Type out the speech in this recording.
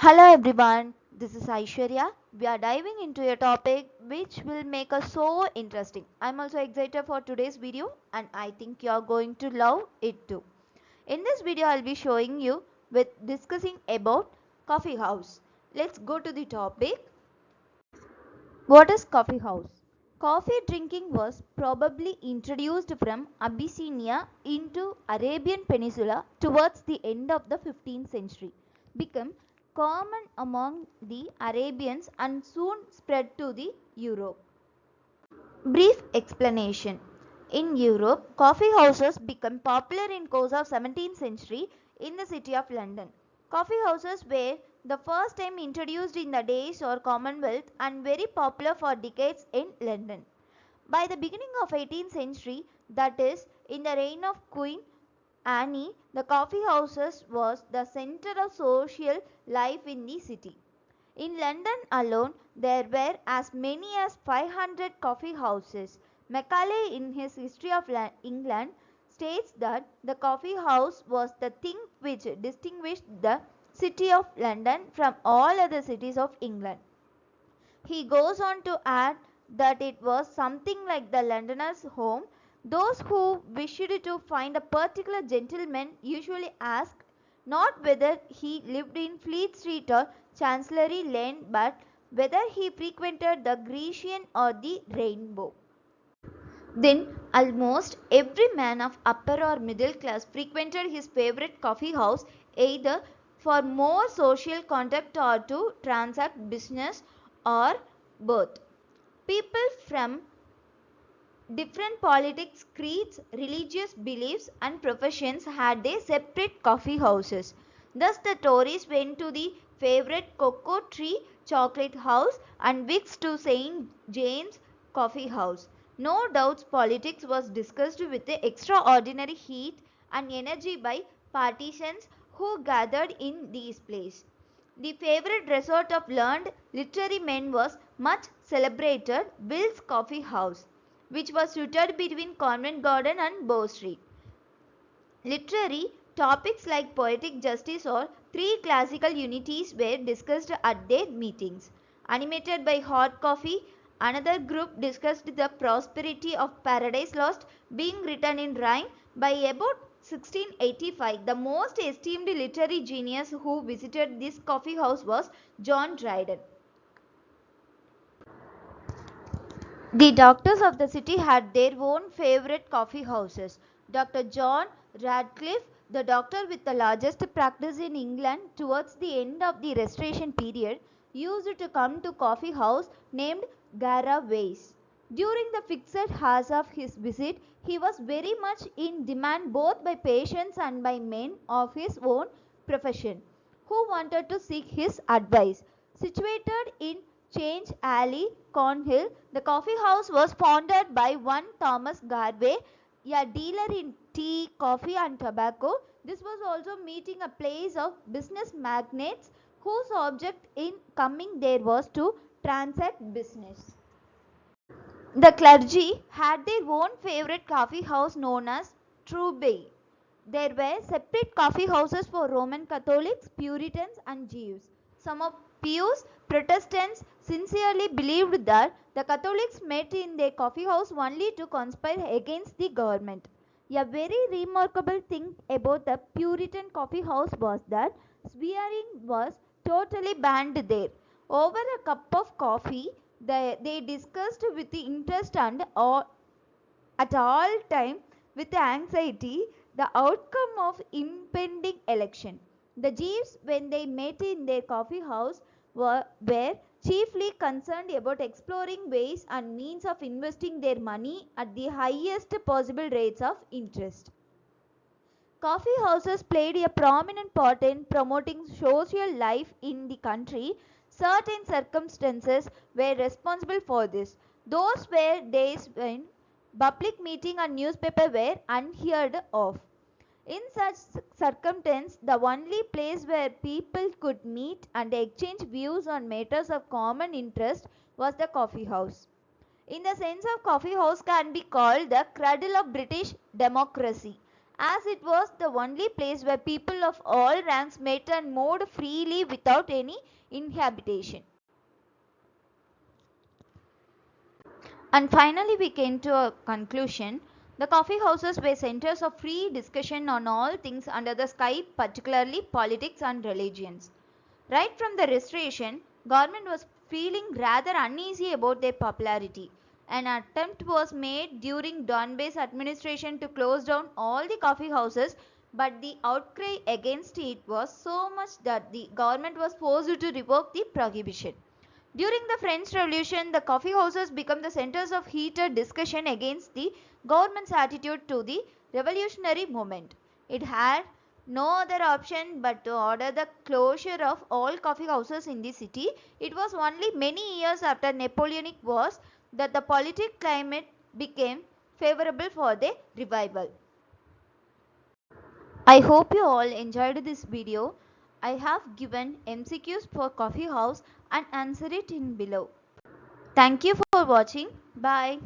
Hello everyone, this is Aishwarya. We are diving into a topic which will make us so interesting. I'm also excited for today's video and I think you are going to love it too. In this video I'll be showing you with discussing about coffee house. Let's go to the topic. What is coffee house? Coffee drinking was probably introduced from Abyssinia into Arabian Peninsula towards the end of the 15th century, became common among the Arabians and soon spread to the Europe. Brief explanation. In Europe, coffee houses became popular in course of 17th century in the city of London. Coffee houses were the first time introduced in the days or Commonwealth and very popular for decades in London. By the beginning of 18th century, that is, in the reign of Queen Anne, the coffee houses was the center of social life in the city. In London alone, there were as many as 500 coffee houses. Macaulay, in his History of England, states that the coffee house was the thing which distinguished the city of London from all other cities of England. He goes on to add that it was something like the Londoner's home. Those who wished to find a particular gentleman usually asked not whether he lived in Fleet Street or Chancery Lane, but whether he frequented the Grecian or the Rainbow. Then almost every man of upper or middle class frequented his favorite coffee house either for more social contact or to transact business or both. People from different politics, creeds, religious beliefs and professions had their separate coffee houses. Thus the Tories went to the favorite Cocoa Tree Chocolate House and Whigs to St. James Coffee House. No doubts politics was discussed with extraordinary heat and energy by partisans who gathered in these places. The favorite resort of learned literary men was much celebrated Will's Coffee House, which was situated between Covent Garden and Bow Street. Literary topics like poetic justice or three classical unities were discussed at their meetings. Animated by hot coffee, another group discussed the prosperity of Paradise Lost being written in rhyme. By about 1685, the most esteemed literary genius who visited this coffee house was John Dryden. The doctors of the city had their own favorite coffee houses. Dr. John Radcliffe, the doctor with the largest practice in England towards the end of the Restoration period, used to come to coffee house named Garraway's. During the fixed hours of his visit, he was very much in demand both by patients and by men of his own profession who wanted to seek his advice. Situated in Change Alley, Cornhill, the coffee house was founded by one Thomas Garvey, a dealer in tea, coffee and tobacco. This was also meeting a place of business magnates whose object in coming there was to transact business. The clergy had their own favorite coffee house known as Trubay. There were separate coffee houses for Roman Catholics, Puritans and Jews. Some of pious Protestants sincerely believed that the Catholics met in their coffee house only to conspire against the government. A very remarkable thing about the Puritan coffee house was that swearing was totally banned there. Over a cup of coffee, they discussed with interest and at all time with anxiety the outcome of impending election. The Jeeves, when they met in their coffee house, were chiefly concerned about exploring ways and means of investing their money at the highest possible rates of interest. Coffee houses played a prominent part in promoting social life in the country. Certain circumstances were responsible for this. Those were days when public meeting and newspaper were unheard of. In such circumstances, the only place where people could meet and exchange views on matters of common interest was the coffee house. In the sense of coffee house can be called the cradle of British democracy. as it was the only place where people of all ranks met and moved freely without any inhabitation. And finally, we came to a conclusion. The coffee houses were centers of free discussion on all things under the sky, particularly politics and religions. Right from the restoration, government was feeling rather uneasy about their popularity. An attempt was made during Donbay's administration to close down all the coffee houses, but the outcry against it was so much that the government was forced to revoke the prohibition. During the French Revolution, the coffee houses became the centers of heated discussion against the government's attitude to the revolutionary movement. It had no other option but to order the closure of all coffee houses in the city. It was only many years after Napoleonic Wars that the political climate became favorable for the revival. I hope you all enjoyed this video. I have given MCQs for coffee house and answer it in below. Thank you for watching. Bye.